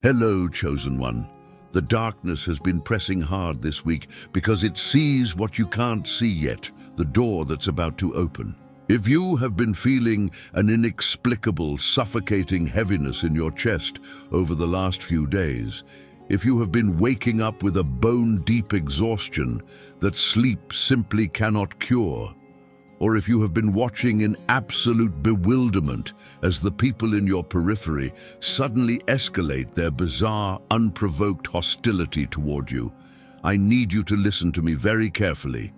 Hello, Chosen One. The darkness has been pressing hard this week because it sees what you can't see yet, the door that's about to open. If you have been feeling an inexplicable, suffocating heaviness in your chest over the last few days, if you have been waking up with a bone-deep exhaustion that sleep simply cannot cure, or if you have been watching in absolute bewilderment as the people in your periphery suddenly escalate their bizarre, unprovoked hostility toward you, I need you to listen to me very carefully.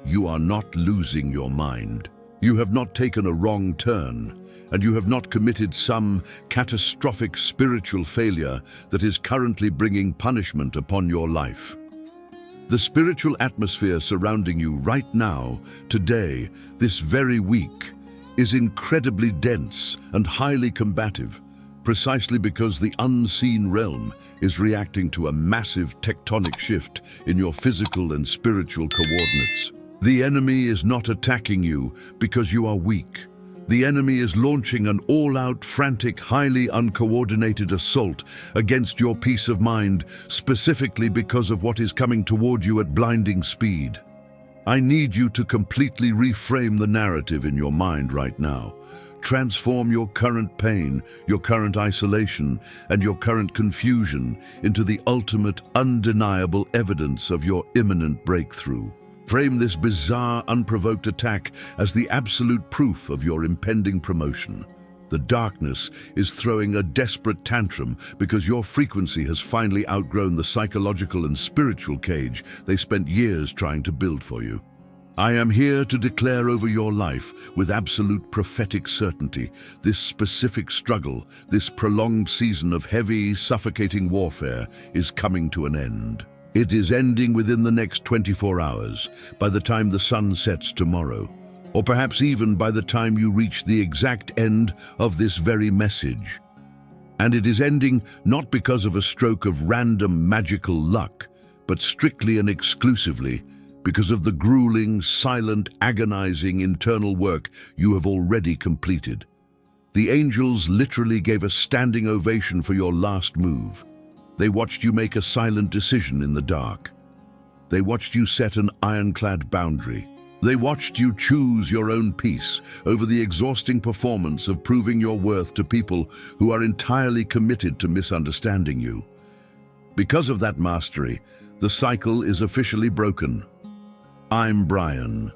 You are not losing your mind. You have not taken a wrong turn, and you have not committed some catastrophic spiritual failure that is currently bringing punishment upon your life. The spiritual atmosphere surrounding you right now, today, this very week, is incredibly dense and highly combative, precisely because the unseen realm is reacting to a massive tectonic shift in your physical and spiritual coordinates. The enemy is not attacking you because you are weak. The enemy is launching an all-out, frantic, highly uncoordinated assault against your peace of mind, specifically because of what is coming toward you at blinding speed. I need you to completely reframe the narrative in your mind right now. Transform your current pain, your current isolation, and your current confusion into the ultimate, undeniable evidence of your imminent breakthrough. Frame this bizarre, unprovoked attack as the absolute proof of your impending promotion. The darkness is throwing a desperate tantrum because your frequency has finally outgrown the psychological and spiritual cage they spent years trying to build for you. I am here to declare over your life with absolute prophetic certainty this specific struggle, this prolonged season of heavy, suffocating warfare is coming to an end. It is ending within the next 24 hours, by the time the sun sets tomorrow, or perhaps even by the time you reach the exact end of this very message. And it is ending not because of a stroke of random magical luck, but strictly and exclusively because of the grueling, silent, agonizing internal work you have already completed. The angels literally gave a standing ovation for your last move. They watched you make a silent decision in the dark. They watched you set an ironclad boundary. They watched you choose your own peace over the exhausting performance of proving your worth to people who are entirely committed to misunderstanding you. Because of that mastery, the cycle is officially broken. I'm Brian.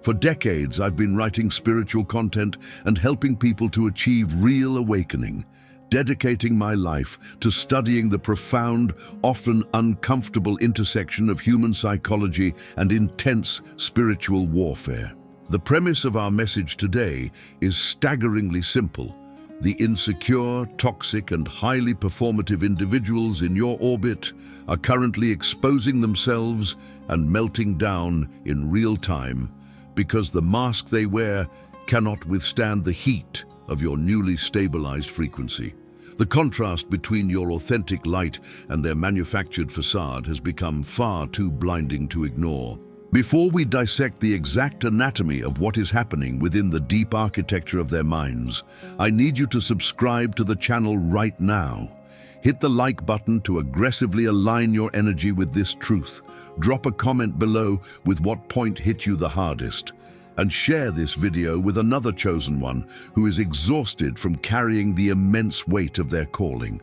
For decades, I've been writing spiritual content and helping people to achieve real awakening, dedicating my life to studying the profound, often uncomfortable intersection of human psychology and intense spiritual warfare. The premise of our message today is staggeringly simple. The insecure, toxic, and highly performative individuals in your orbit are currently exposing themselves and melting down in real time because the mask they wear cannot withstand the heat of your newly stabilized frequency. The contrast between your authentic light and their manufactured facade has become far too blinding to ignore. Before we dissect the exact anatomy of what is happening within the deep architecture of their minds, I need you to subscribe to the channel right now. Hit the like button to aggressively align your energy with this truth. Drop a comment below with what point hit you the hardest. And share this video with another chosen one who is exhausted from carrying the immense weight of their calling.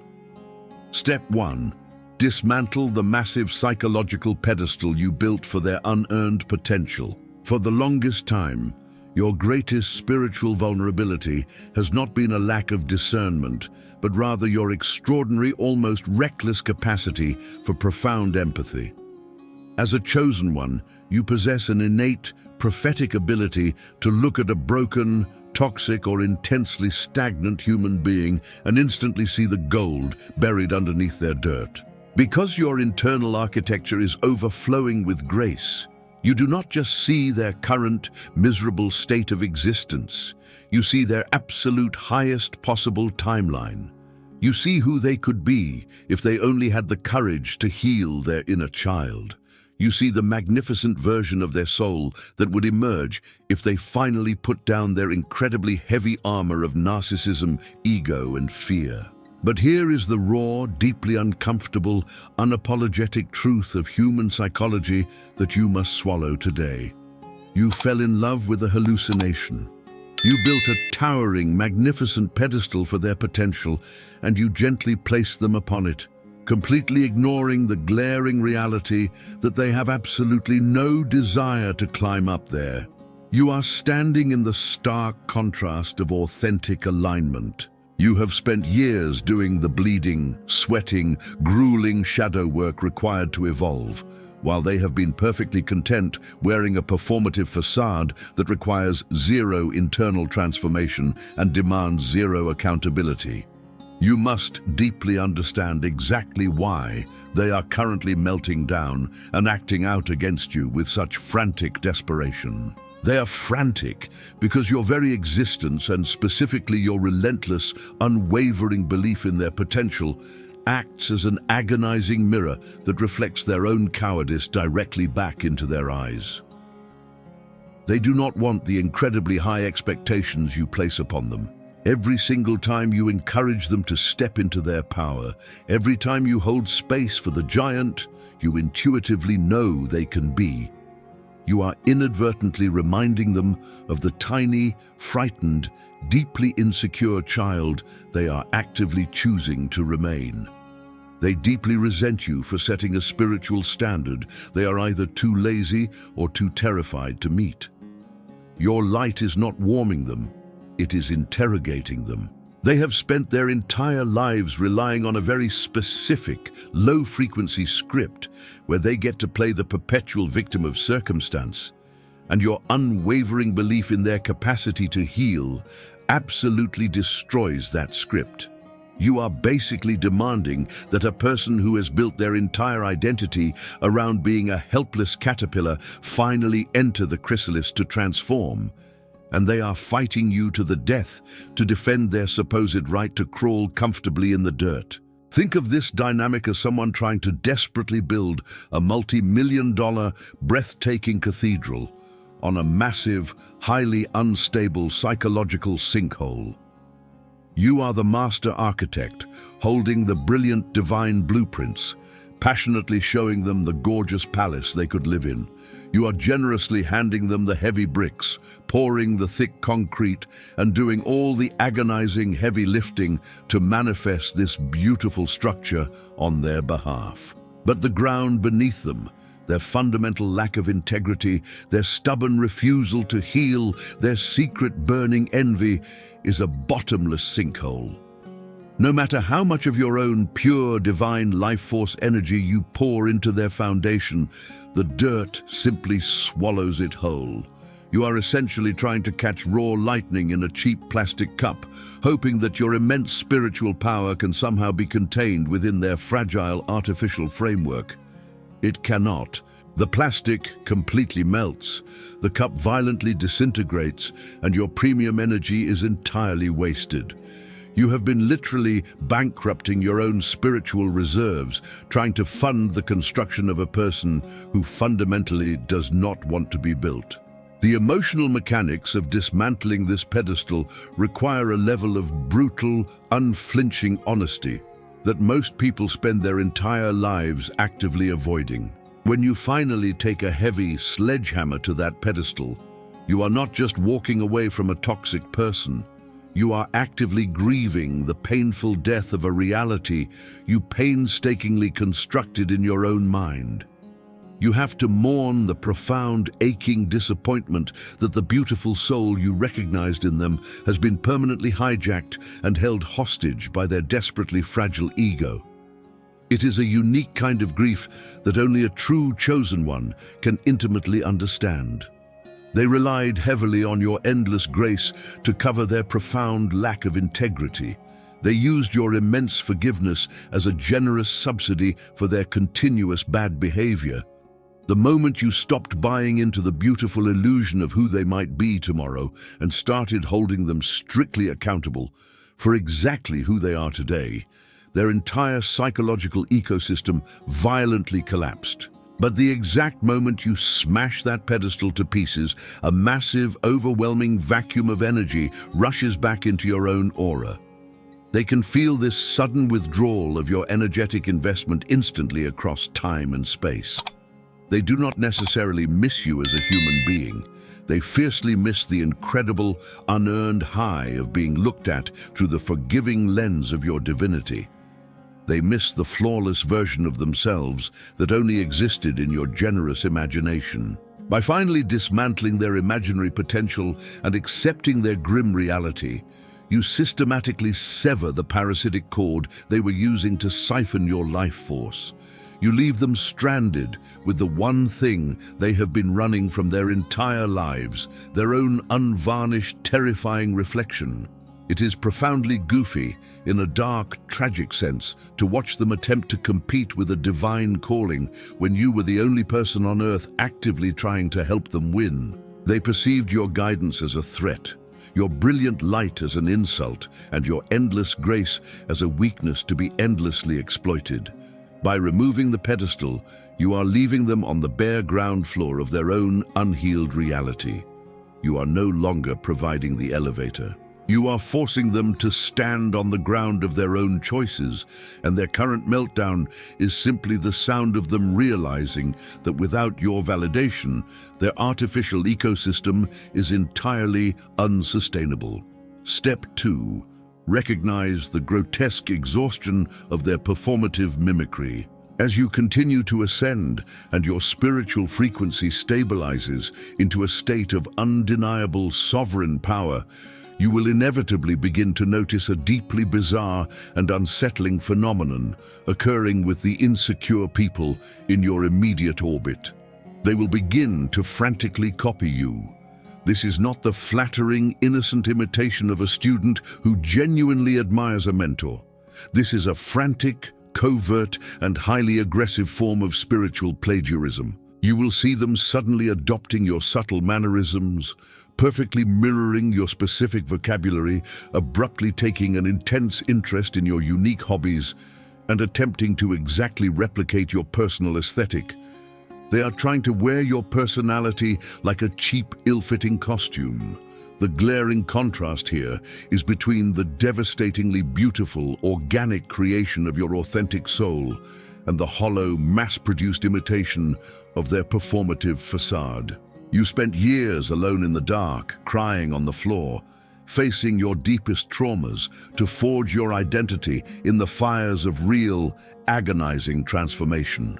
Step 1. Dismantle the massive psychological pedestal you built for their unearned potential. For the longest time, your greatest spiritual vulnerability has not been a lack of discernment, but rather your extraordinary, almost reckless capacity for profound empathy. As a chosen one, you possess an innate, prophetic ability to look at a broken, toxic, or intensely stagnant human being and instantly see the gold buried underneath their dirt. Because your internal architecture is overflowing with grace, you do not just see their current, miserable state of existence. You see their absolute highest possible timeline. You see who they could be if they only had the courage to heal their inner child. You see the magnificent version of their soul that would emerge if they finally put down their incredibly heavy armor of narcissism, ego, and fear. But here is the raw, deeply uncomfortable, unapologetic truth of human psychology that you must swallow today. You fell in love with a hallucination. You built a towering, magnificent pedestal for their potential, and you gently placed them upon it, completely ignoring the glaring reality that they have absolutely no desire to climb up there. You are standing in the stark contrast of authentic alignment. You have spent years doing the bleeding, sweating, grueling shadow work required to evolve, while they have been perfectly content wearing a performative facade that requires zero internal transformation and demands zero accountability. You must deeply understand exactly why they are currently melting down and acting out against you with such frantic desperation. They are frantic because your very existence, and specifically your relentless, unwavering belief in their potential, acts as an agonizing mirror that reflects their own cowardice directly back into their eyes. They do not want the incredibly high expectations you place upon them. Every single time you encourage them to step into their power, every time you hold space for the giant you intuitively know they can be, you are inadvertently reminding them of the tiny, frightened, deeply insecure child they are actively choosing to remain. They deeply resent you for setting a spiritual standard they are either too lazy or too terrified to meet. Your light is not warming them, it is interrogating them. They have spent their entire lives relying on a very specific, low-frequency script where they get to play the perpetual victim of circumstance, and your unwavering belief in their capacity to heal absolutely destroys that script. You are basically demanding that a person who has built their entire identity around being a helpless caterpillar finally enter the chrysalis to transform, and they are fighting you to the death to defend their supposed right to crawl comfortably in the dirt. Think of this dynamic as someone trying to desperately build a multi-million-dollar, breathtaking cathedral on a massive, highly unstable psychological sinkhole. You are the master architect, holding the brilliant divine blueprints, passionately showing them the gorgeous palace they could live in. You are generously handing them the heavy bricks, pouring the thick concrete, and doing all the agonizing heavy lifting to manifest this beautiful structure on their behalf. But the ground beneath them, their fundamental lack of integrity, their stubborn refusal to heal, their secret burning envy, is a bottomless sinkhole. No matter how much of your own pure divine life force energy you pour into their foundation, the dirt simply swallows it whole. You are essentially trying to catch raw lightning in a cheap plastic cup, hoping that your immense spiritual power can somehow be contained within their fragile artificial framework. It cannot. The plastic completely melts, the cup violently disintegrates, and your premium energy is entirely wasted. You have been literally bankrupting your own spiritual reserves, trying to fund the construction of a person who fundamentally does not want to be built. The emotional mechanics of dismantling this pedestal require a level of brutal, unflinching honesty that most people spend their entire lives actively avoiding. When you finally take a heavy sledgehammer to that pedestal, you are not just walking away from a toxic person. You are actively grieving the painful death of a reality you painstakingly constructed in your own mind. You have to mourn the profound, aching disappointment that the beautiful soul you recognized in them has been permanently hijacked and held hostage by their desperately fragile ego. It is a unique kind of grief that only a true chosen one can intimately understand. They relied heavily on your endless grace to cover their profound lack of integrity. They used your immense forgiveness as a generous subsidy for their continuous bad behavior. The moment you stopped buying into the beautiful illusion of who they might be tomorrow and started holding them strictly accountable for exactly who they are today, their entire psychological ecosystem violently collapsed. But the exact moment you smash that pedestal to pieces, a massive, overwhelming vacuum of energy rushes back into your own aura. They can feel this sudden withdrawal of your energetic investment instantly across time and space. They do not necessarily miss you as a human being. They fiercely miss the incredible, unearned high of being looked at through the forgiving lens of your divinity. They miss the flawless version of themselves that only existed in your generous imagination. By finally dismantling their imaginary potential and accepting their grim reality, you systematically sever the parasitic cord they were using to siphon your life force. You leave them stranded with the one thing they have been running from their entire lives, their own unvarnished, terrifying reflection. It is profoundly goofy, in a dark, tragic sense, to watch them attempt to compete with a divine calling when you were the only person on earth actively trying to help them win. They perceived your guidance as a threat, your brilliant light as an insult, and your endless grace as a weakness to be endlessly exploited. By removing the pedestal, you are leaving them on the bare ground floor of their own unhealed reality. You are no longer providing the elevator. You are forcing them to stand on the ground of their own choices, and their current meltdown is simply the sound of them realizing that without your validation, their artificial ecosystem is entirely unsustainable. Step 2. Recognize the grotesque exhaustion of their performative mimicry. As you continue to ascend and your spiritual frequency stabilizes into a state of undeniable sovereign power, you will inevitably begin to notice a deeply bizarre and unsettling phenomenon occurring with the insecure people in your immediate orbit. They will begin to frantically copy you. This is not the flattering, innocent imitation of a student who genuinely admires a mentor. This is a frantic, covert, and highly aggressive form of spiritual plagiarism. You will see them suddenly adopting your subtle mannerisms, perfectly mirroring your specific vocabulary, abruptly taking an intense interest in your unique hobbies, and attempting to exactly replicate your personal aesthetic. They are trying to wear your personality like a cheap, ill-fitting costume. The glaring contrast here is between the devastatingly beautiful, organic creation of your authentic soul and the hollow, mass-produced imitation of their performative facade. You spent years alone in the dark, crying on the floor, facing your deepest traumas to forge your identity in the fires of real, agonizing transformation.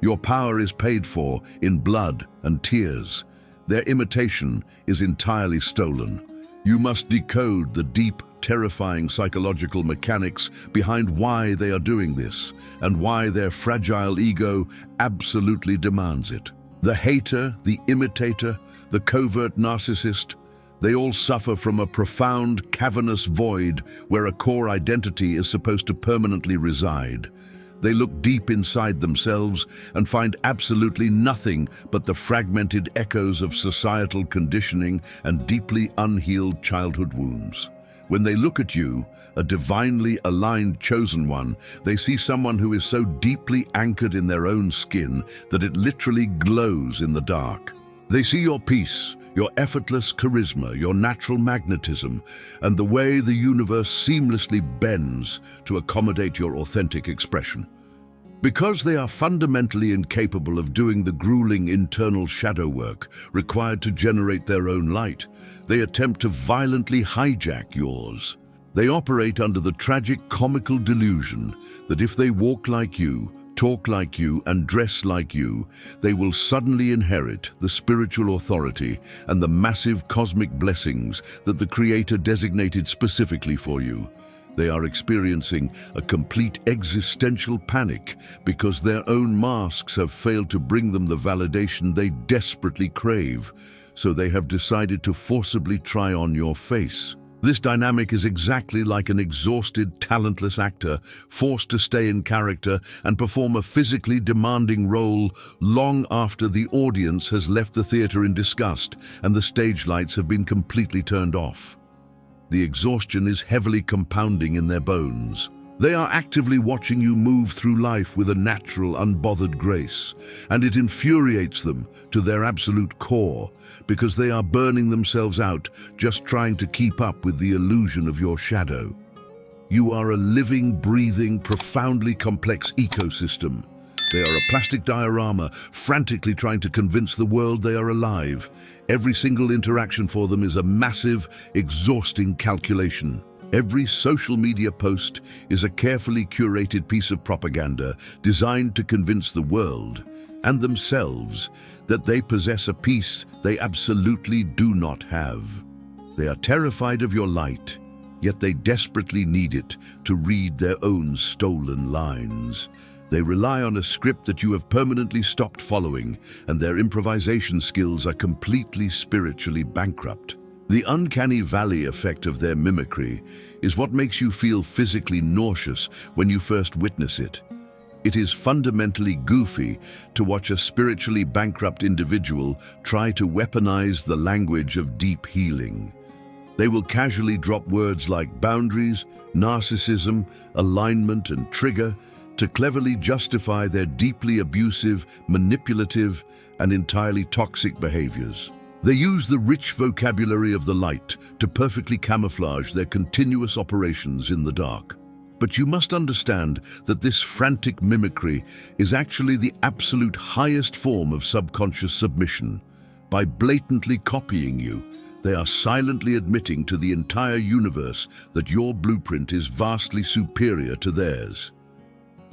Your power is paid for in blood and tears. Their imitation is entirely stolen. You must decode the deep, terrifying psychological mechanics behind why they are doing this and why their fragile ego absolutely demands it. The hater, the imitator, the covert narcissist, they all suffer from a profound, cavernous void where a core identity is supposed to permanently reside. They look deep inside themselves and find absolutely nothing but the fragmented echoes of societal conditioning and deeply unhealed childhood wounds. When they look at you, a divinely aligned chosen one, they see someone who is so deeply anchored in their own skin that it literally glows in the dark. They see your peace, your effortless charisma, your natural magnetism, and the way the universe seamlessly bends to accommodate your authentic expression. Because they are fundamentally incapable of doing the grueling internal shadow work required to generate their own light, they attempt to violently hijack yours. They operate under the tragic comical delusion that if they walk like you, talk like you, and dress like you, they will suddenly inherit the spiritual authority and the massive cosmic blessings that the Creator designated specifically for you. They are experiencing a complete existential panic because their own masks have failed to bring them the validation they desperately crave, so they have decided to forcibly try on your face. This dynamic is exactly like an exhausted, talentless actor forced to stay in character and perform a physically demanding role long after the audience has left the theater in disgust and the stage lights have been completely turned off. The exhaustion is heavily compounding in their bones. They are actively watching you move through life with a natural, unbothered grace, and it infuriates them to their absolute core because they are burning themselves out just trying to keep up with the illusion of your shadow. You are a living, breathing, profoundly complex ecosystem. They are a plastic diorama, frantically trying to convince the world they are alive. Every single interaction for them is a massive, exhausting calculation. Every social media post is a carefully curated piece of propaganda designed to convince the world and themselves that they possess a piece they absolutely do not have. They are terrified of your light, yet they desperately need it to read their own stolen lines. They rely on a script that you have permanently stopped following, and their improvisation skills are completely spiritually bankrupt. The uncanny valley effect of their mimicry is what makes you feel physically nauseous when you first witness it. It is fundamentally goofy to watch a spiritually bankrupt individual try to weaponize the language of deep healing. They will casually drop words like boundaries, narcissism, alignment, and trigger to cleverly justify their deeply abusive, manipulative, and entirely toxic behaviors. They use the rich vocabulary of the light to perfectly camouflage their continuous operations in the dark. But you must understand that this frantic mimicry is actually the absolute highest form of subconscious submission. By blatantly copying you, they are silently admitting to the entire universe that your blueprint is vastly superior to theirs.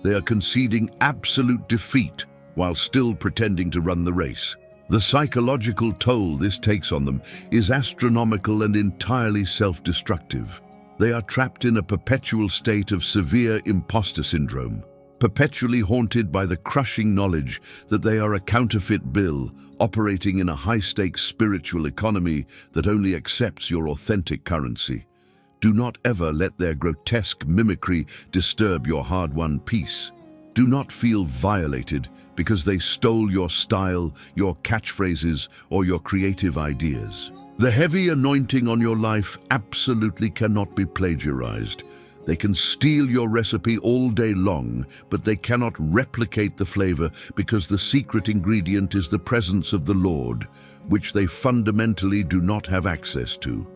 They are conceding absolute defeat while still pretending to run the race. The psychological toll this takes on them is astronomical and entirely self-destructive. They are trapped in a perpetual state of severe imposter syndrome, perpetually haunted by the crushing knowledge that they are a counterfeit bill operating in a high-stakes spiritual economy that only accepts your authentic currency. Do not ever let their grotesque mimicry disturb your hard-won peace. Do not feel violated because they stole your style, your catchphrases, or your creative ideas. The heavy anointing on your life absolutely cannot be plagiarized. They can steal your recipe all day long, but they cannot replicate the flavor because the secret ingredient is the presence of the Lord, which they fundamentally do not have access to.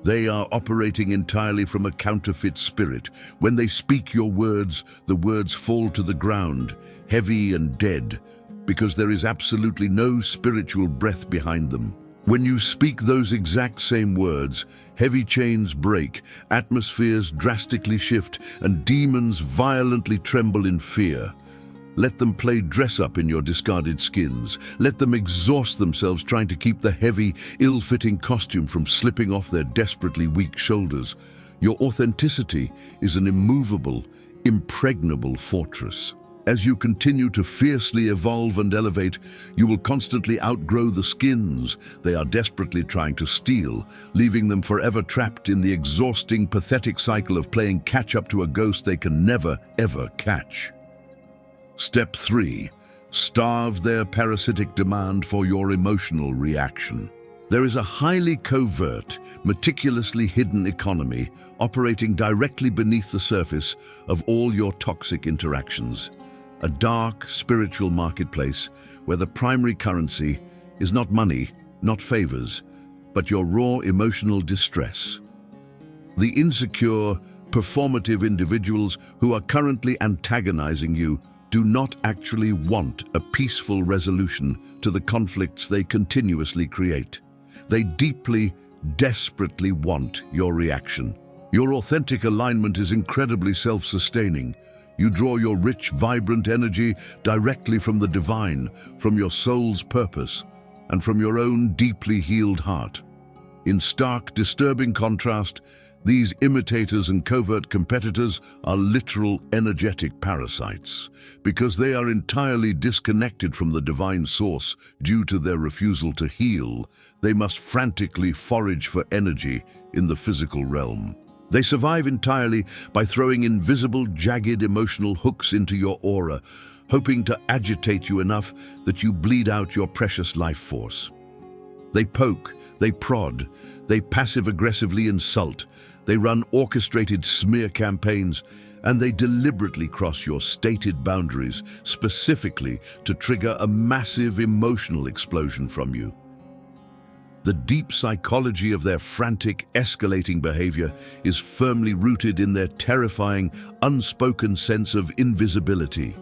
They are operating entirely from a counterfeit spirit. When they speak your words, the words fall to the ground, heavy and dead, because there is absolutely no spiritual breath behind them. When you speak those exact same words, heavy chains break, atmospheres drastically shift, and demons violently tremble in fear. Let them play dress-up in your discarded skins. Let them exhaust themselves trying to keep the heavy, ill-fitting costume from slipping off their desperately weak shoulders. Your authenticity is an immovable, impregnable fortress. As you continue to fiercely evolve and elevate, you will constantly outgrow the skins they are desperately trying to steal, leaving them forever trapped in the exhausting, pathetic cycle of playing catch-up to a ghost they can never, ever catch. Step 3. Starve their parasitic demand for your emotional reaction. There is a highly covert, meticulously hidden economy operating directly beneath the surface of all your toxic interactions. A dark, spiritual marketplace where the primary currency is not money, not favors, but your raw emotional distress. The insecure, performative individuals who are currently antagonizing you do not actually want a peaceful resolution to the conflicts they continuously create. They deeply, desperately want your reaction. Your authentic alignment is incredibly self-sustaining. You draw your rich, vibrant energy directly from the divine, from your soul's purpose, and from your own deeply healed heart. In stark, disturbing contrast, these imitators and covert competitors are literal energetic parasites. Because they are entirely disconnected from the divine source due to their refusal to heal, they must frantically forage for energy in the physical realm. They survive entirely by throwing invisible, jagged emotional hooks into your aura, hoping to agitate you enough that you bleed out your precious life force. They poke, they prod, they passive-aggressively insult, they run orchestrated smear campaigns, and they deliberately cross your stated boundaries, specifically to trigger a massive emotional explosion from you. The deep psychology of their frantic, escalating behavior is firmly rooted in their terrifying, unspoken sense of invisibility.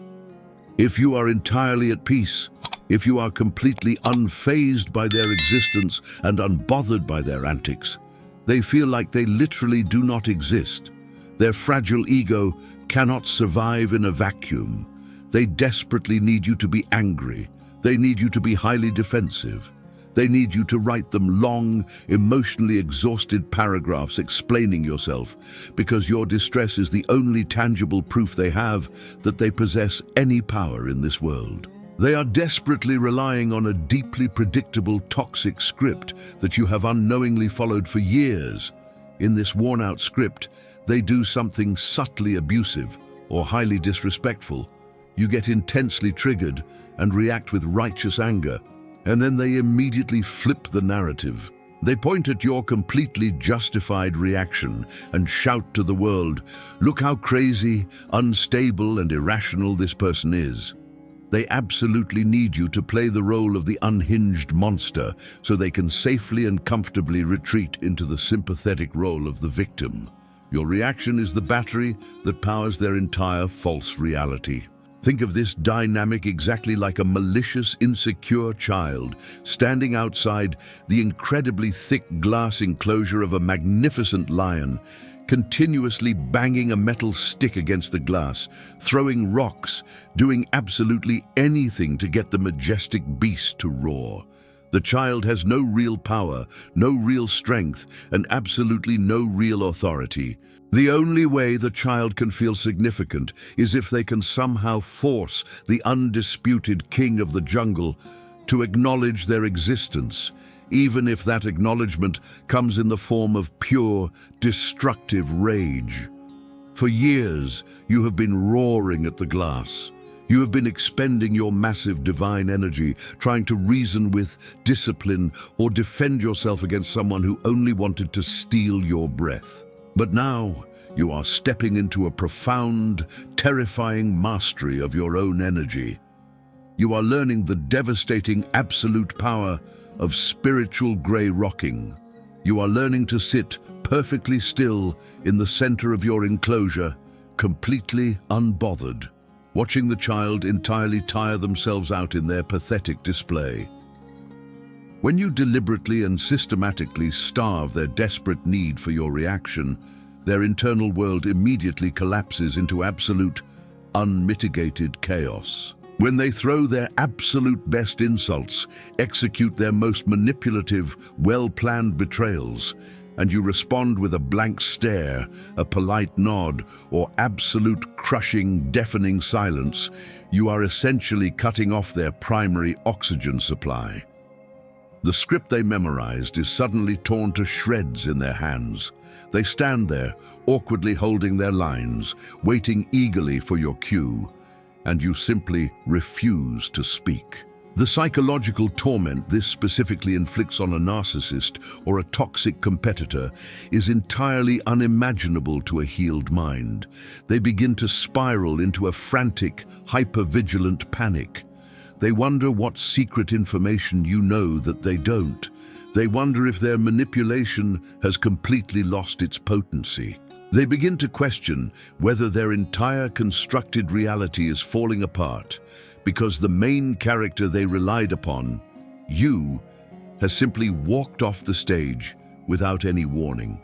If you are entirely at peace, if you are completely unfazed by their existence and unbothered by their antics, they feel like they literally do not exist. Their fragile ego cannot survive in a vacuum. They desperately need you to be angry. They need you to be highly defensive. They need you to write them long, emotionally exhausted paragraphs explaining yourself, because your distress is the only tangible proof they have that they possess any power in this world. They are desperately relying on a deeply predictable, toxic script that you have unknowingly followed for years. In this worn-out script, they do something subtly abusive or highly disrespectful. You get intensely triggered and react with righteous anger, and then they immediately flip the narrative. They point at your completely justified reaction and shout to the world, "Look how crazy, unstable, and irrational this person is." They absolutely need you to play the role of the unhinged monster so they can safely and comfortably retreat into the sympathetic role of the victim. Your reaction is the battery that powers their entire false reality. Think of this dynamic exactly like a malicious, insecure child standing outside the incredibly thick glass enclosure of a magnificent lion, continuously banging a metal stick against the glass, throwing rocks, doing absolutely anything to get the majestic beast to roar. The child has no real power, no real strength, and absolutely no real authority. The only way the child can feel significant is if they can somehow force the undisputed king of the jungle to acknowledge their existence, even if that acknowledgement comes in the form of pure, destructive rage. For years, you have been roaring at the glass. You have been expending your massive divine energy, trying to reason with, discipline, or defend yourself against someone who only wanted to steal your breath. But now, you are stepping into a profound, terrifying mastery of your own energy. You are learning the devastating absolute power of spiritual grey rocking. You are learning to sit perfectly still in the center of your enclosure, completely unbothered, watching the child entirely tire themselves out in their pathetic display. When you deliberately and systematically starve their desperate need for your reaction, their internal world immediately collapses into absolute, unmitigated chaos. When they throw their absolute best insults, execute their most manipulative, well-planned betrayals, and you respond with a blank stare, a polite nod, or absolute crushing, deafening silence, you are essentially cutting off their primary oxygen supply. The script they memorized is suddenly torn to shreds in their hands. They stand there, awkwardly holding their lines, waiting eagerly for your cue, and you simply refuse to speak. The psychological torment this specifically inflicts on a narcissist or a toxic competitor is entirely unimaginable to a healed mind. They begin to spiral into a frantic, hyper-vigilant panic. They wonder what secret information you know that they don't. They wonder if their manipulation has completely lost its potency. They begin to question whether their entire constructed reality is falling apart because the main character they relied upon, you, has simply walked off the stage without any warning.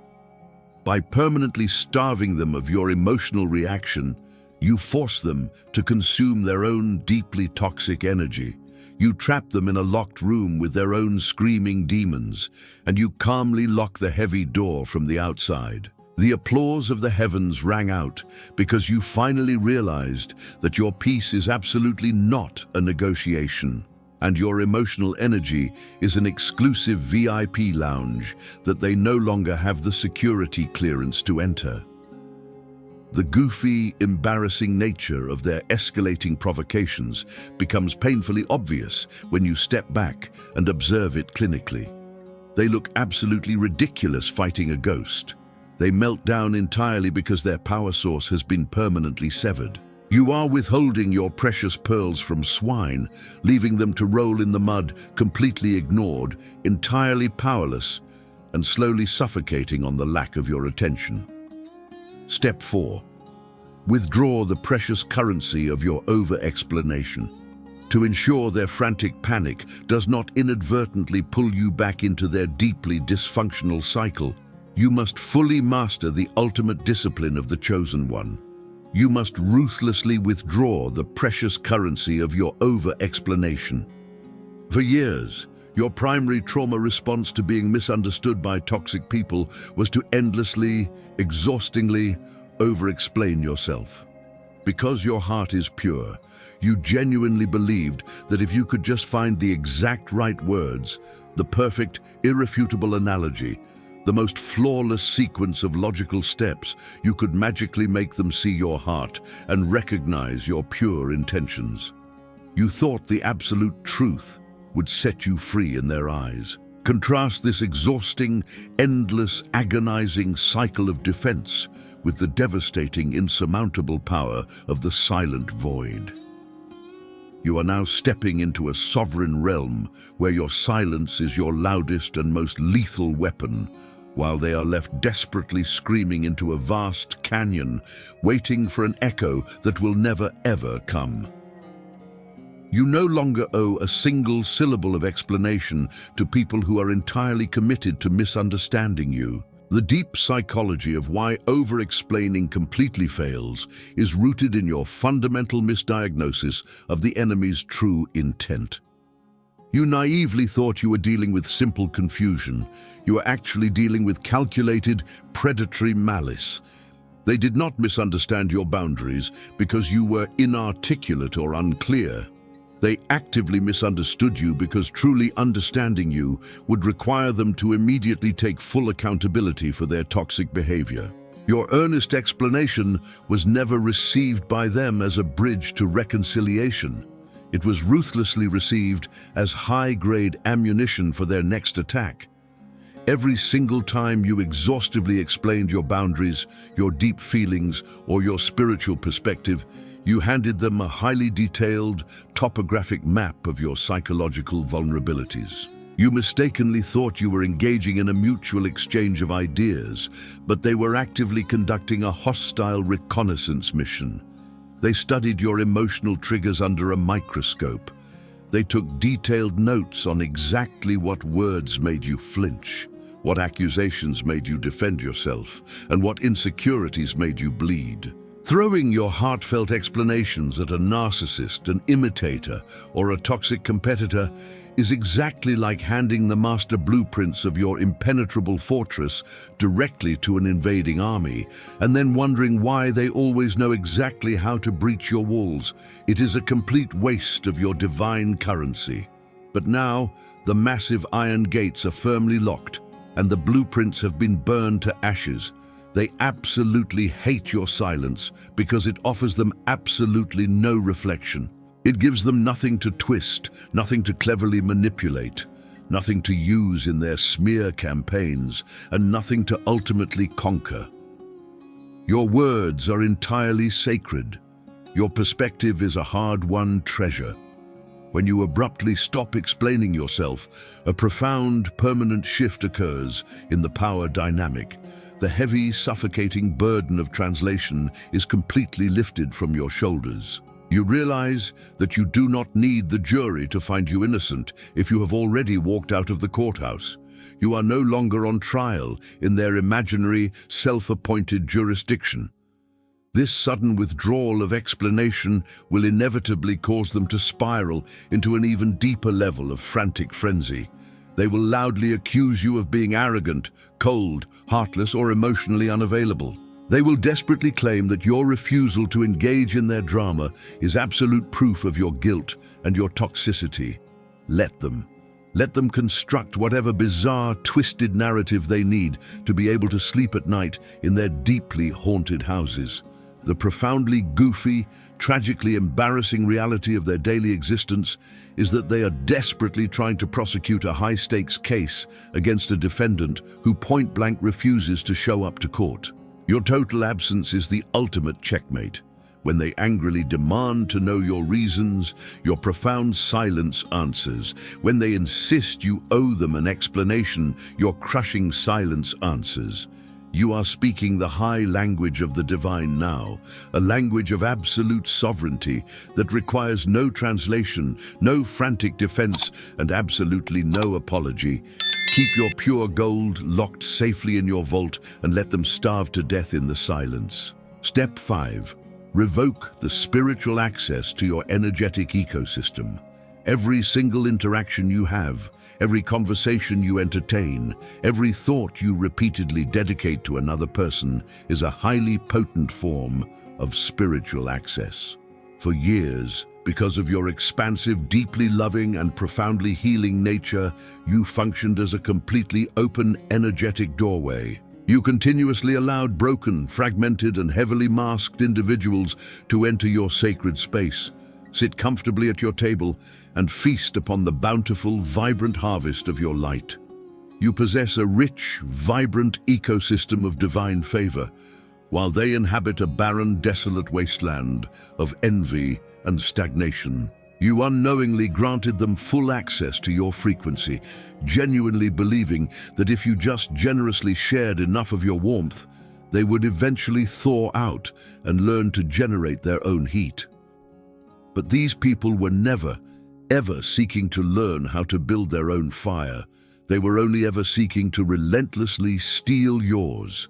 By permanently starving them of your emotional reaction, you force them to consume their own deeply toxic energy. You trap them in a locked room with their own screaming demons, and you calmly lock the heavy door from the outside. The applause of the heavens rang out because you finally realized that your peace is absolutely not a negotiation, and your emotional energy is an exclusive VIP lounge that they no longer have the security clearance to enter. The goofy, embarrassing nature of their escalating provocations becomes painfully obvious when you step back and observe it clinically. They look absolutely ridiculous fighting a ghost. They melt down entirely because their power source has been permanently severed. You are withholding your precious pearls from swine, leaving them to roll in the mud, completely ignored, entirely powerless, and slowly suffocating on the lack of your attention. Step 4. Withdraw the precious currency of your over-explanation. To ensure their frantic panic does not inadvertently pull you back into their deeply dysfunctional cycle, you must fully master the ultimate discipline of the Chosen One. You must ruthlessly withdraw the precious currency of your over-explanation. For years, your primary trauma response to being misunderstood by toxic people was to endlessly, exhaustingly over-explain yourself. Because your heart is pure, you genuinely believed that if you could just find the exact right words, the perfect, irrefutable analogy, the most flawless sequence of logical steps, you could magically make them see your heart and recognize your pure intentions. You thought the absolute truth would set you free in their eyes. Contrast this exhausting, endless, agonizing cycle of defense with the devastating, insurmountable power of the silent void. You are now stepping into a sovereign realm where your silence is your loudest and most lethal weapon, while they are left desperately screaming into a vast canyon, waiting for an echo that will never ever come. You no longer owe a single syllable of explanation to people who are entirely committed to misunderstanding you. The deep psychology of why over-explaining completely fails is rooted in your fundamental misdiagnosis of the enemy's true intent. You naively thought you were dealing with simple confusion. You are actually dealing with calculated, predatory malice. They did not misunderstand your boundaries because you were inarticulate or unclear. They actively misunderstood you because truly understanding you would require them to immediately take full accountability for their toxic behavior. Your earnest explanation was never received by them as a bridge to reconciliation. It was ruthlessly received as high-grade ammunition for their next attack. Every single time you exhaustively explained your boundaries, your deep feelings, or your spiritual perspective, you handed them a highly detailed, topographic map of your psychological vulnerabilities. You mistakenly thought you were engaging in a mutual exchange of ideas, but they were actively conducting a hostile reconnaissance mission. They studied your emotional triggers under a microscope. They took detailed notes on exactly what words made you flinch, what accusations made you defend yourself, and what insecurities made you bleed. Throwing your heartfelt explanations at a narcissist, an imitator, or a toxic competitor is exactly like handing the master blueprints of your impenetrable fortress directly to an invading army, and then wondering why they always know exactly how to breach your walls. It is a complete waste of your divine currency. But now, the massive iron gates are firmly locked, and the blueprints have been burned to ashes. They absolutely hate your silence because it offers them absolutely no reflection. It gives them nothing to twist, nothing to cleverly manipulate, nothing to use in their smear campaigns, and nothing to ultimately conquer. Your words are entirely sacred. Your perspective is a hard-won treasure. When you abruptly stop explaining yourself, a profound, permanent shift occurs in the power dynamic. The heavy, suffocating burden of translation is completely lifted from your shoulders. You realize that you do not need the jury to find you innocent if you have already walked out of the courthouse. You are no longer on trial in their imaginary, self-appointed jurisdiction. This sudden withdrawal of explanation will inevitably cause them to spiral into an even deeper level of frantic frenzy. They will loudly accuse you of being arrogant, cold, heartless, or emotionally unavailable. They will desperately claim that your refusal to engage in their drama is absolute proof of your guilt and your toxicity. Let them. Let them construct whatever bizarre, twisted narrative they need to be able to sleep at night in their deeply haunted houses. The profoundly goofy, tragically embarrassing reality of their daily existence is that they are desperately trying to prosecute a high-stakes case against a defendant who point-blank refuses to show up to court. Your total absence is the ultimate checkmate. When they angrily demand to know your reasons, your profound silence answers. When they insist you owe them an explanation, your crushing silence answers. You are speaking the high language of the divine now, a language of absolute sovereignty that requires no translation, no frantic defense, and absolutely no apology. Keep your pure gold locked safely in your vault and let them starve to death in the silence. Step 5. Revoke the spiritual access to your energetic ecosystem. Every single interaction you have, every conversation you entertain, every thought you repeatedly dedicate to another person is a highly potent form of spiritual access. For years, because of your expansive, deeply loving and profoundly healing nature, you functioned as a completely open, energetic doorway. You continuously allowed broken, fragmented, and heavily masked individuals to enter your sacred space, sit comfortably at your table, and feast upon the bountiful, vibrant harvest of your light. You possess a rich, vibrant ecosystem of divine favor, while they inhabit a barren, desolate wasteland of envy and stagnation. You unknowingly granted them full access to your frequency, genuinely believing that if you just generously shared enough of your warmth, they would eventually thaw out and learn to generate their own heat. But these people were never, ever seeking to learn how to build their own fire. They were only ever seeking to relentlessly steal yours.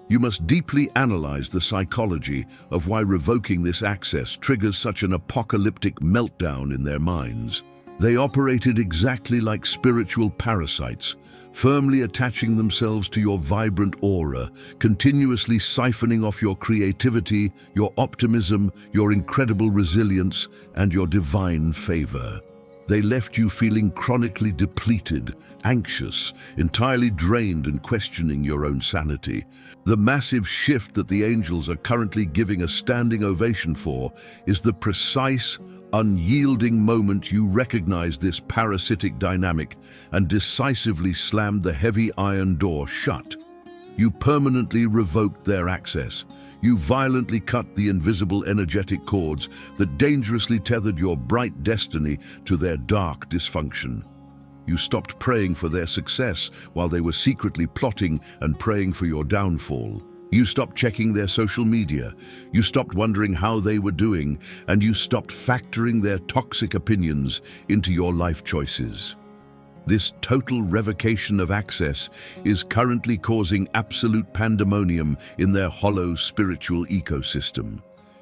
You must deeply analyze the psychology of why revoking this access triggers such an apocalyptic meltdown in their minds. They operated exactly like spiritual parasites, firmly attaching themselves to your vibrant aura, continuously siphoning off your creativity, your optimism, your incredible resilience, and your divine favor. They left you feeling chronically depleted, anxious, entirely drained and questioning your own sanity. The massive shift that the angels are currently giving a standing ovation for is the precise, unyielding moment you recognize this parasitic dynamic and decisively slammed the heavy iron door shut. You permanently revoked their access. You violently cut the invisible energetic cords that dangerously tethered your bright destiny to their dark dysfunction. You stopped praying for their success while they were secretly plotting and praying for your downfall. You stopped checking their social media. You stopped wondering how they were doing, and you stopped factoring their toxic opinions into your life choices. This total revocation of access is currently causing absolute pandemonium in their hollow spiritual ecosystem.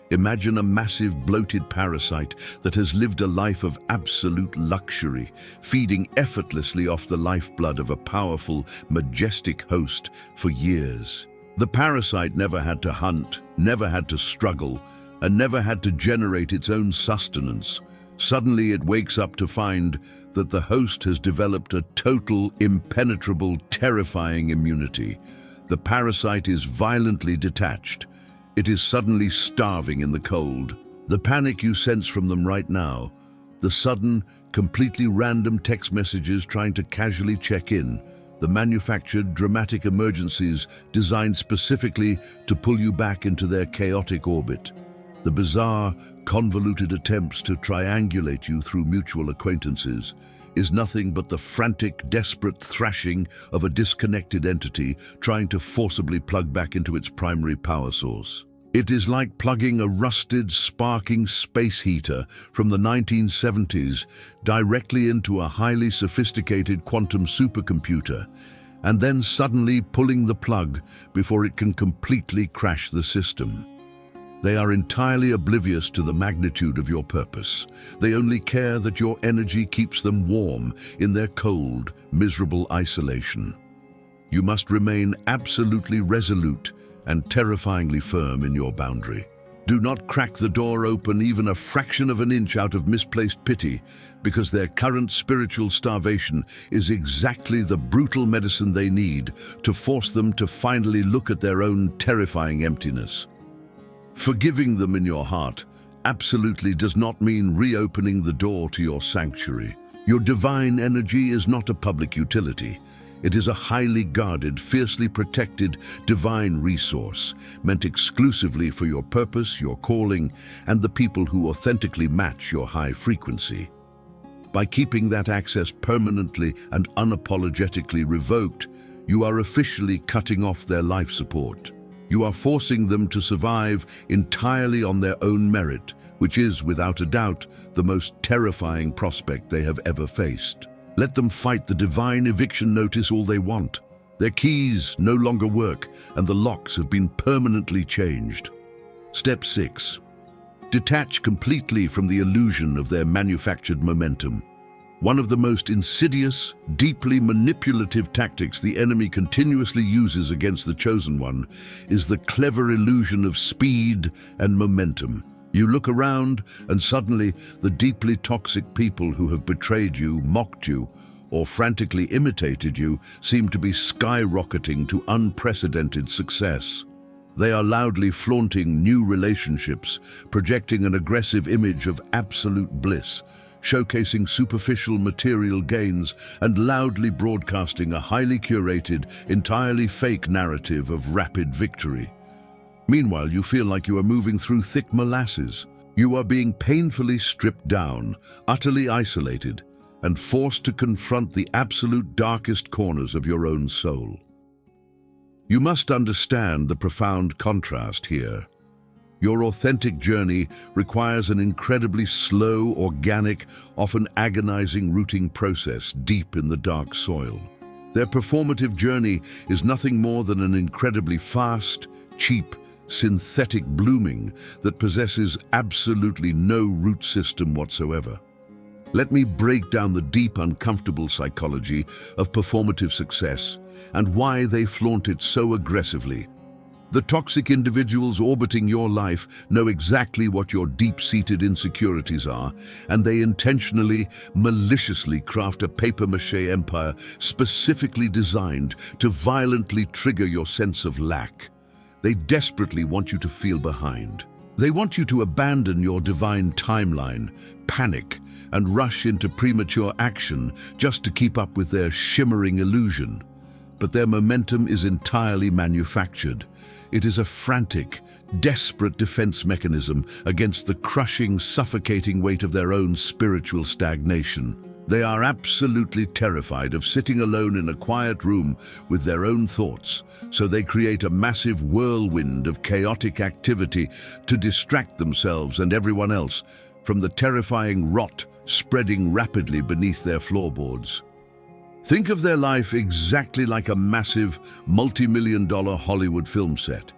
Imagine a massive bloated parasite that has lived a life of absolute luxury, feeding effortlessly off the lifeblood of a powerful, majestic host for years. The parasite never had to hunt, never had to struggle, and never had to generate its own sustenance. Suddenly it wakes up to find that the host has developed a total, impenetrable, terrifying immunity. The parasite is violently detached. It is suddenly starving in the cold. The panic you sense from them right now, the sudden, completely random text messages trying to casually check in, the manufactured, dramatic emergencies designed specifically to pull you back into their chaotic orbit. The bizarre, convoluted attempts to triangulate you through mutual acquaintances is nothing but the frantic, desperate thrashing of a disconnected entity trying to forcibly plug back into its primary power source. It is like plugging a rusted, sparking space heater from the 1970s directly into a highly sophisticated quantum supercomputer, and then suddenly pulling the plug before it can completely crash the system. They are entirely oblivious to the magnitude of your purpose. They only care that your energy keeps them warm in their cold, miserable isolation. You must remain absolutely resolute and terrifyingly firm in your boundary. Do not crack the door open even a fraction of an inch out of misplaced pity, because their current spiritual starvation is exactly the brutal medicine they need to force them to finally look at their own terrifying emptiness. Forgiving them in your heart absolutely does not mean reopening the door to your sanctuary. Your divine energy is not a public utility. It is a highly guarded, fiercely protected, divine resource, meant exclusively for your purpose, your calling, and the people who authentically match your high frequency. By keeping that access permanently and unapologetically revoked, you are officially cutting off their life support. You are forcing them to survive entirely on their own merit, which is, without a doubt, the most terrifying prospect they have ever faced. Let them fight the divine eviction notice all they want. Their keys no longer work, and the locks have been permanently changed. Step 6. Detach completely from the illusion of their manufactured momentum. One of the most insidious, deeply manipulative tactics the enemy continuously uses against the Chosen One is the clever illusion of speed and momentum. You look around, and suddenly the deeply toxic people who have betrayed you, mocked you, or frantically imitated you seem to be skyrocketing to unprecedented success. They are loudly flaunting new relationships, projecting an aggressive image of absolute bliss, showcasing superficial material gains, and loudly broadcasting a highly curated, entirely fake narrative of rapid victory. Meanwhile, you feel like you are moving through thick molasses. You are being painfully stripped down, utterly isolated, and forced to confront the absolute darkest corners of your own soul. You must understand the profound contrast here. Your authentic journey requires an incredibly slow, organic, often agonizing rooting process deep in the dark soil. Their performative journey is nothing more than an incredibly fast, cheap, synthetic blooming that possesses absolutely no root system whatsoever. Let me break down the deep, uncomfortable psychology of performative success and why they flaunt it so aggressively. The toxic individuals orbiting your life know exactly what your deep-seated insecurities are, and they intentionally, maliciously craft a papier-mâché empire specifically designed to violently trigger your sense of lack. They desperately want you to feel behind. They want you to abandon your divine timeline, panic, and rush into premature action just to keep up with their shimmering illusion. But their momentum is entirely manufactured. It is a frantic, desperate defense mechanism against the crushing, suffocating weight of their own spiritual stagnation. They are absolutely terrified of sitting alone in a quiet room with their own thoughts, so they create a massive whirlwind of chaotic activity to distract themselves and everyone else from the terrifying rot spreading rapidly beneath their floorboards. Think of their life exactly like a massive, multi-million-dollar Hollywood film set.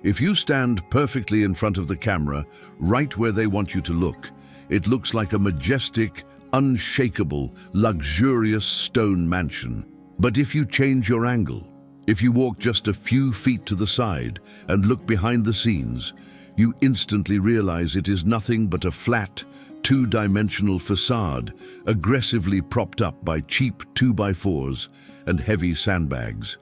If you stand perfectly in front of the camera, right where they want you to look, it looks like a majestic, unshakable, luxurious stone mansion. But if you change your angle, if you walk just a few feet to the side and look behind the scenes, you instantly realize it is nothing but a flat, two-dimensional facade, aggressively propped up by cheap 2x4s and heavy sandbags.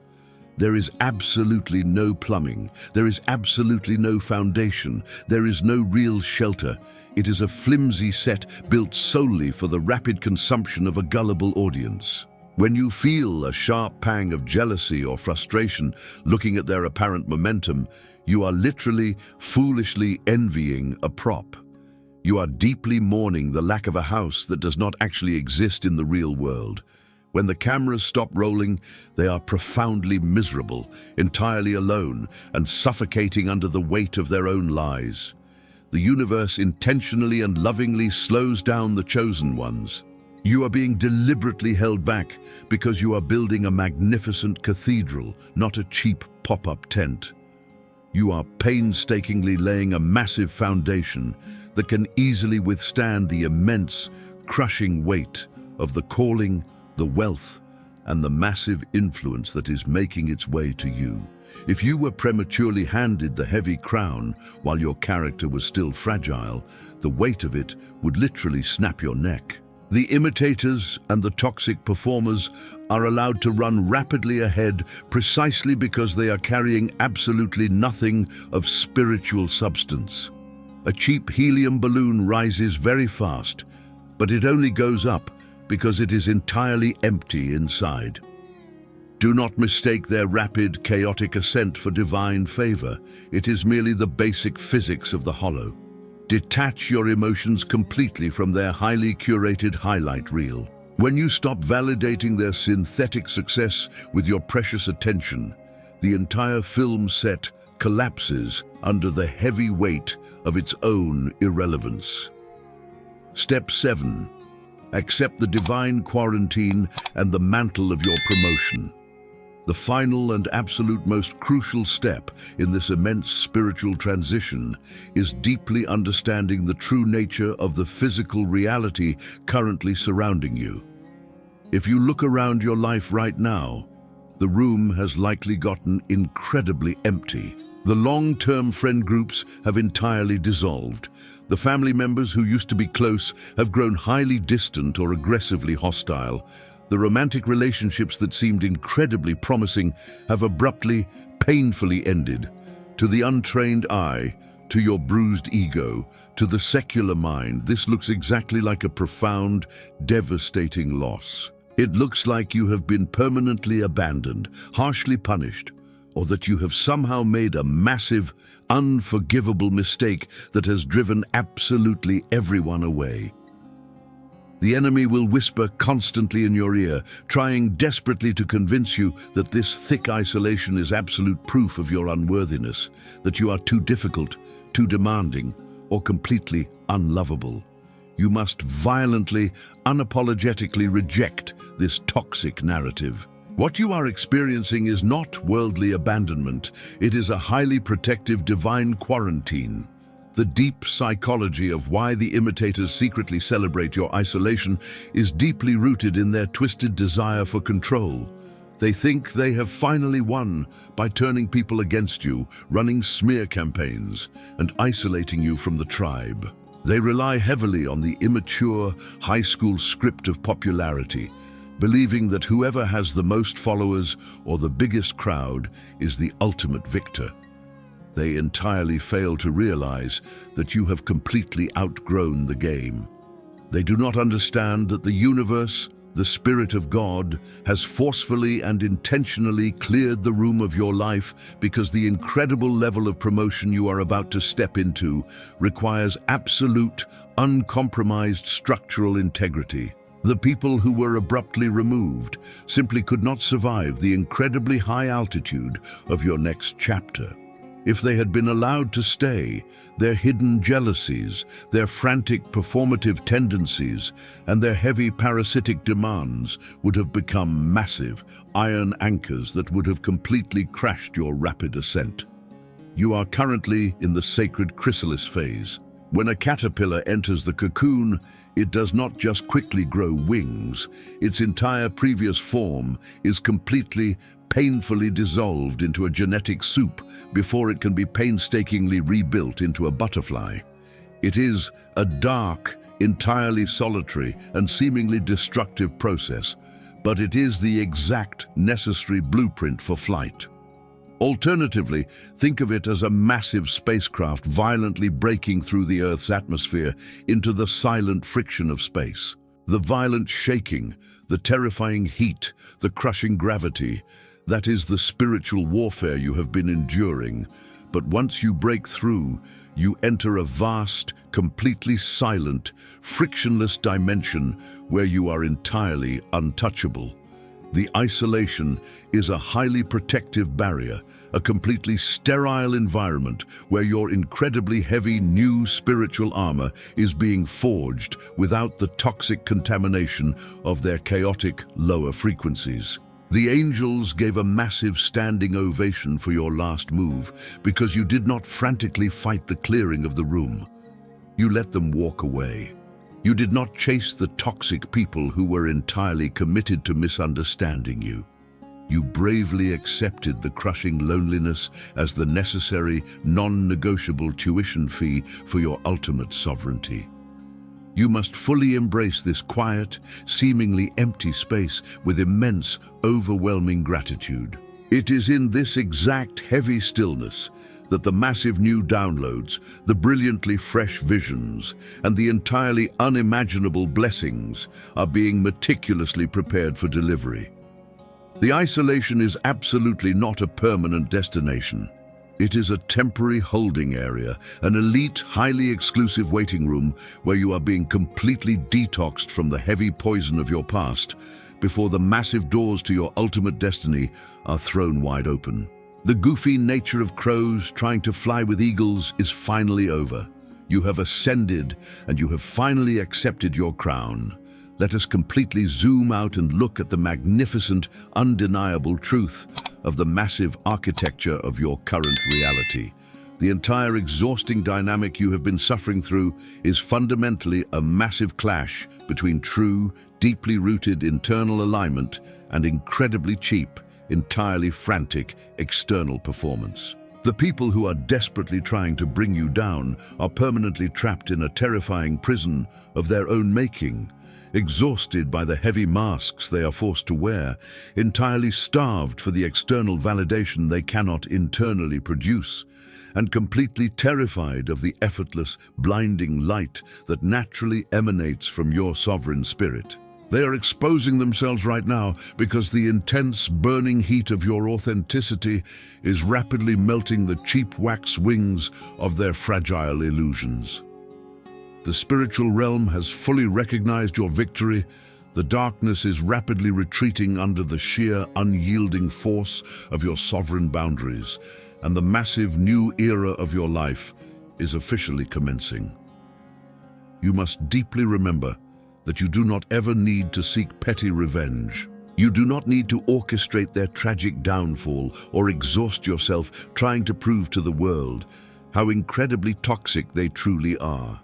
There is absolutely no plumbing, there is absolutely no foundation, there is no real shelter. It is a flimsy set built solely for the rapid consumption of a gullible audience. When you feel a sharp pang of jealousy or frustration looking at their apparent momentum, you are literally, foolishly envying a prop. You are deeply mourning the lack of a house that does not actually exist in the real world. When the cameras stop rolling, they are profoundly miserable, entirely alone, and suffocating under the weight of their own lies. The universe intentionally and lovingly slows down the chosen ones. You are being deliberately held back because you are building a magnificent cathedral, not a cheap pop-up tent. You are painstakingly laying a massive foundation that can easily withstand the immense, crushing weight of the calling, the wealth, and the massive influence that is making its way to you. If you were prematurely handed the heavy crown while your character was still fragile, the weight of it would literally snap your neck. The imitators and the toxic performers are allowed to run rapidly ahead precisely because they are carrying absolutely nothing of spiritual substance. A cheap helium balloon rises very fast, but it only goes up because it is entirely empty inside. Do not mistake their rapid, chaotic ascent for divine favor. It is merely the basic physics of the hollow. Detach your emotions completely from their highly curated highlight reel. When you stop validating their synthetic success with your precious attention, the entire film set collapses under the heavy weight of its own irrelevance. Step 7. Accept the divine quarantine and the mantle of your promotion. The final and absolute most crucial step in this immense spiritual transition is deeply understanding the true nature of the physical reality currently surrounding you. If you look around your life right now, the room has likely gotten incredibly empty. The long-term friend groups have entirely dissolved. The family members who used to be close have grown highly distant or aggressively hostile. The romantic relationships that seemed incredibly promising have abruptly, painfully ended. To the untrained eye, to your bruised ego, to the secular mind, this looks exactly like a profound, devastating loss. It looks like you have been permanently abandoned, harshly punished, or that you have somehow made a massive, unforgivable mistake that has driven absolutely everyone away. The enemy will whisper constantly in your ear, trying desperately to convince you that this thick isolation is absolute proof of your unworthiness, that you are too difficult, too demanding, or completely unlovable. You must violently, unapologetically reject this toxic narrative. What you are experiencing is not worldly abandonment. It is a highly protective divine quarantine. The deep psychology of why the imitators secretly celebrate your isolation is deeply rooted in their twisted desire for control. They think they have finally won by turning people against you, running smear campaigns, and isolating you from the tribe. They rely heavily on the immature, high school script of popularity, believing that whoever has the most followers or the biggest crowd is the ultimate victor. They entirely fail to realize that you have completely outgrown the game. They do not understand that the universe, the Spirit of God, has forcefully and intentionally cleared the room of your life because the incredible level of promotion you are about to step into requires absolute, uncompromised structural integrity. The people who were abruptly removed simply could not survive the incredibly high altitude of your next chapter. If they had been allowed to stay, their hidden jealousies, their frantic performative tendencies, and their heavy parasitic demands would have become massive, iron anchors that would have completely crashed your rapid ascent. You are currently in the sacred chrysalis phase. When a caterpillar enters the cocoon, it does not just quickly grow wings. Its entire previous form is completely, painfully dissolved into a genetic soup before it can be painstakingly rebuilt into a butterfly. It is a dark, entirely solitary, and seemingly destructive process, but it is the exact necessary blueprint for flight. Alternatively, think of it as a massive spacecraft violently breaking through the Earth's atmosphere into the silent friction of space. The violent shaking, the terrifying heat, the crushing gravity, that is the spiritual warfare you have been enduring. But once you break through, you enter a vast, completely silent, frictionless dimension where you are entirely untouchable. The isolation is a highly protective barrier, a completely sterile environment where your incredibly heavy new spiritual armor is being forged without the toxic contamination of their chaotic lower frequencies. The angels gave a massive standing ovation for your last move because you did not frantically fight the clearing of the room. You let them walk away. You did not chase the toxic people who were entirely committed to misunderstanding you. You bravely accepted the crushing loneliness as the necessary, non-negotiable tuition fee for your ultimate sovereignty. You must fully embrace this quiet, seemingly empty space with immense, overwhelming gratitude. It is in this exact heavy stillness that the massive new downloads, the brilliantly fresh visions, and the entirely unimaginable blessings are being meticulously prepared for delivery. The isolation is absolutely not a permanent destination. It is a temporary holding area, an elite, highly exclusive waiting room where you are being completely detoxed from the heavy poison of your past before the massive doors to your ultimate destiny are thrown wide open. The goofy nature of crows trying to fly with eagles is finally over. You have ascended and you have finally accepted your crown. Let us completely zoom out and look at the magnificent, undeniable truth of the massive architecture of your current reality. The entire exhausting dynamic you have been suffering through is fundamentally a massive clash between true, deeply rooted internal alignment and incredibly cheap, entirely frantic external performance. The people who are desperately trying to bring you down are permanently trapped in a terrifying prison of their own making, exhausted by the heavy masks they are forced to wear, entirely starved for the external validation they cannot internally produce, and completely terrified of the effortless, blinding light that naturally emanates from your sovereign spirit. They are exposing themselves right now because the intense, burning heat of your authenticity is rapidly melting the cheap wax wings of their fragile illusions. The spiritual realm has fully recognized your victory. The darkness is rapidly retreating under the sheer, unyielding force of your sovereign boundaries, and the massive new era of your life is officially commencing. You must deeply remember that you do not ever need to seek petty revenge. You do not need to orchestrate their tragic downfall or exhaust yourself trying to prove to the world how incredibly toxic they truly are.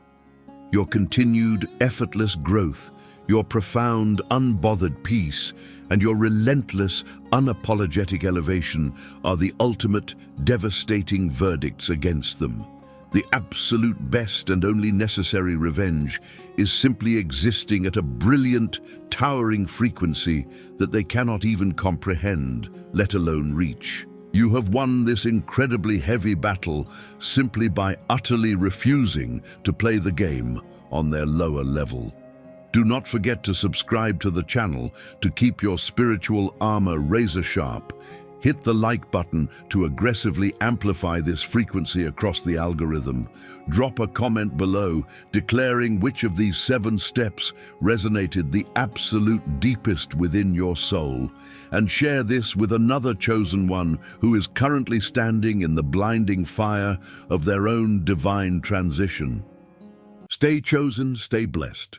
Your continued, effortless growth, your profound, unbothered peace, and your relentless, unapologetic elevation are the ultimate, devastating verdicts against them. The absolute best and only necessary revenge is simply existing at a brilliant, towering frequency that they cannot even comprehend, let alone reach. You have won this incredibly heavy battle simply by utterly refusing to play the game on their lower level. Do not forget to subscribe to the channel to keep your spiritual armor razor sharp. Hit the like button to aggressively amplify this frequency across the algorithm. Drop a comment below declaring which of these 7 steps resonated the absolute deepest within your soul, and share this with another chosen one who is currently standing in the blinding fire of their own divine transition. Stay chosen, stay blessed.